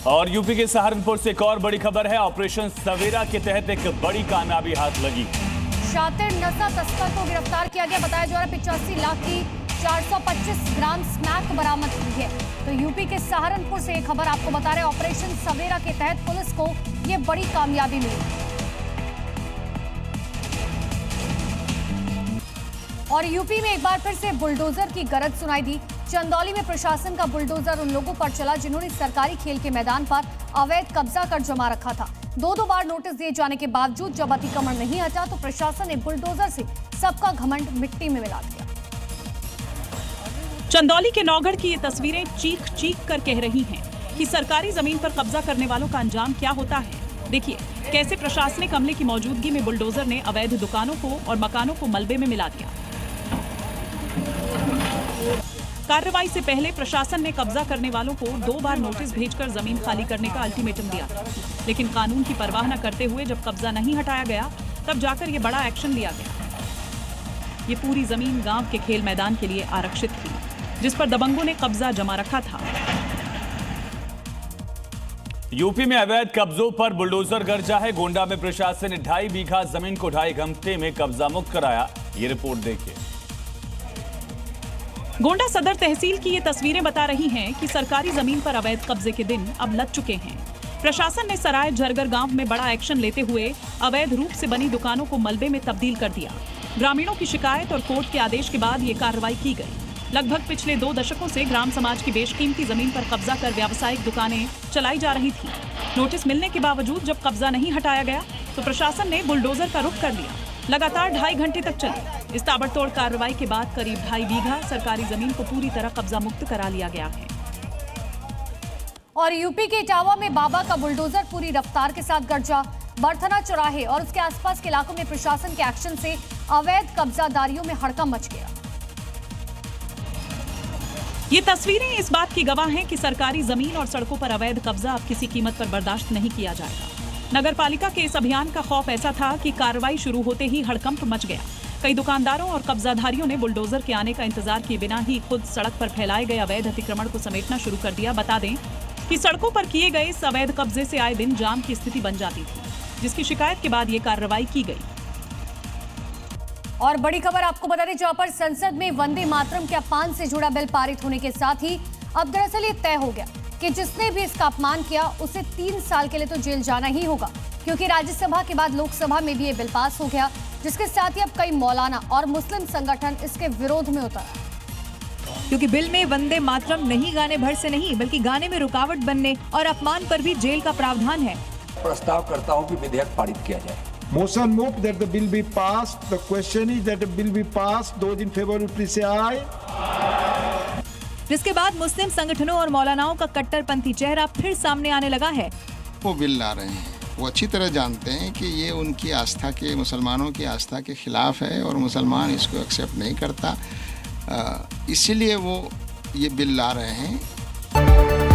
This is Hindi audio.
और यूपी के सहारनपुर से एक और बड़ी खबर है। ऑपरेशन सवेरा के तहत एक बड़ी कामयाबी हाथ लगी। शातिर नशा तस्कर को गिरफ्तार किया गया। बताया जा रहा है 85 लाख की 425 ग्राम स्मैक बरामद हुई है। तो यूपी के सहारनपुर से एक खबर आपको बता रहे हैं। ऑपरेशन सवेरा के तहत पुलिस को ये बड़ी कामयाबी मिली और यूपी में एक बार फिर से बुलडोजर की गरज सुनाई दी। चंदौली में प्रशासन का बुलडोजर उन लोगों पर चला जिन्होंने सरकारी खेल के मैदान पर अवैध कब्जा कर जमा रखा था। दो बार नोटिस दिए जाने के बावजूद जब अतिक्रमण नहीं हटा तो प्रशासन ने बुलडोजर से सबका घमंड मिट्टी में मिला दिया। चंदौली के नौगढ़ की ये तस्वीरें चीख चीख कर कह रही हैं कि सरकारी जमीन पर कब्जा करने वालों का अंजाम क्या होता है। देखिए कैसे प्रशासनिक अमले की मौजूदगी में बुलडोजर ने अवैध दुकानों को और मकानों को मलबे में मिला दिया। कार्रवाई से पहले प्रशासन ने कब्जा करने वालों को 2 बार नोटिस भेजकर जमीन खाली करने का अल्टीमेटम दिया था, लेकिन कानून की परवाह न करते हुए जब कब्जा नहीं हटाया गया तब जाकर ये बड़ा एक्शन लिया गया। ये पूरी जमीन गांव के खेल मैदान के लिए आरक्षित थी, जिस पर दबंगों ने कब्जा जमा रखा था। यूपी में अवैध कब्जों पर बुलडोजर गरजा है। गोंडा में प्रशासन ने 2.5 बीघा जमीन को 2.5 घंटे में कब्जा मुक्त कराया। ये रिपोर्ट देखिए। गोंडा सदर तहसील की ये तस्वीरें बता रही हैं कि सरकारी जमीन पर अवैध कब्जे के दिन अब लग चुके हैं। प्रशासन ने सराय झरगर गांव में बड़ा एक्शन लेते हुए अवैध रूप से बनी दुकानों को मलबे में तब्दील कर दिया। ग्रामीणों की शिकायत और कोर्ट के आदेश के बाद ये कार्रवाई की गई। लगभग पिछले 2 दशकों से ग्राम समाज की बेशकीमती जमीन पर कब्जा कर व्यावसायिक दुकानें चलाई जा रही थी। नोटिस मिलने के बावजूद जब कब्जा नहीं हटाया गया तो प्रशासन ने बुलडोजर का रुख कर लिया। लगातार 2.5 घंटे तक चली इस ताबड़तोड़ कार्रवाई के बाद करीब 2.5 बीघा सरकारी जमीन को पूरी तरह कब्जा मुक्त करा लिया गया है। और यूपी के इटावा में बाबा का बुलडोजर पूरी रफ्तार के साथ गरजा। बरथना चौराहे और उसके आसपास के इलाकों में प्रशासन के एक्शन से अवैध कब्जादारियों में हड़कंप मच गया। ये तस्वीरें इस बात की गवाह हैं कि सरकारी जमीन और सड़कों पर अवैध कब्जा अब किसी कीमत पर बर्दाश्त नहीं किया जाएगा। नगरपालिका के इस अभियान का खौफ ऐसा था कि कार्रवाई शुरू होते ही हड़कंप मच गया। कई दुकानदारों और कब्जाधारियों ने बुलडोजर के आने का इंतजार किए बिना ही खुद सड़क पर फैलाए गए अवैध अतिक्रमण को समेटना शुरू कर दिया। बता दें कि सड़कों पर किए गए इस अवैध कब्जे से आए दिन जाम की स्थिति बन जाती थी, जिसकी शिकायत के बाद ये कार्रवाई की गई। और बड़ी खबर आपको बता दें, जहां पर संसद में वंदे मातरम के अपमान से जुड़ा बिल पारित होने के साथ ही अब दरअसल ये तय हो गया कि जिसने भी इसका अपमान किया उसे 3 साल के लिए तो जेल जाना ही होगा, क्योंकि राज्यसभा के बाद लोकसभा में भी ये बिल पास हो गया, जिसके साथ ही अब कई मौलाना और मुस्लिम संगठन इसके विरोध में उतरा। क्योंकि बिल में वंदे मातरम नहीं गाने भर से नहीं बल्कि गाने में रुकावट बनने और अपमान पर भी जेल का प्रावधान है। प्रस्ताव करता हूं कि विधेयक पारित किया जाए। Motion moved that the bill be passed. The question is that the bill be passed. Those in favor will please say aye. जिसके बाद मुस्लिम संगठनों और मौलानाओं का कट्टरपंथी चेहरा फिर सामने आने लगा है। वो बिल ला रहे हैं, वो अच्छी तरह जानते हैं कि ये उनकी आस्था के, मुसलमानों की आस्था के खिलाफ है और मुसलमान इसको एक्सेप्ट नहीं करता, इसीलिए वो ये बिल ला रहे हैं।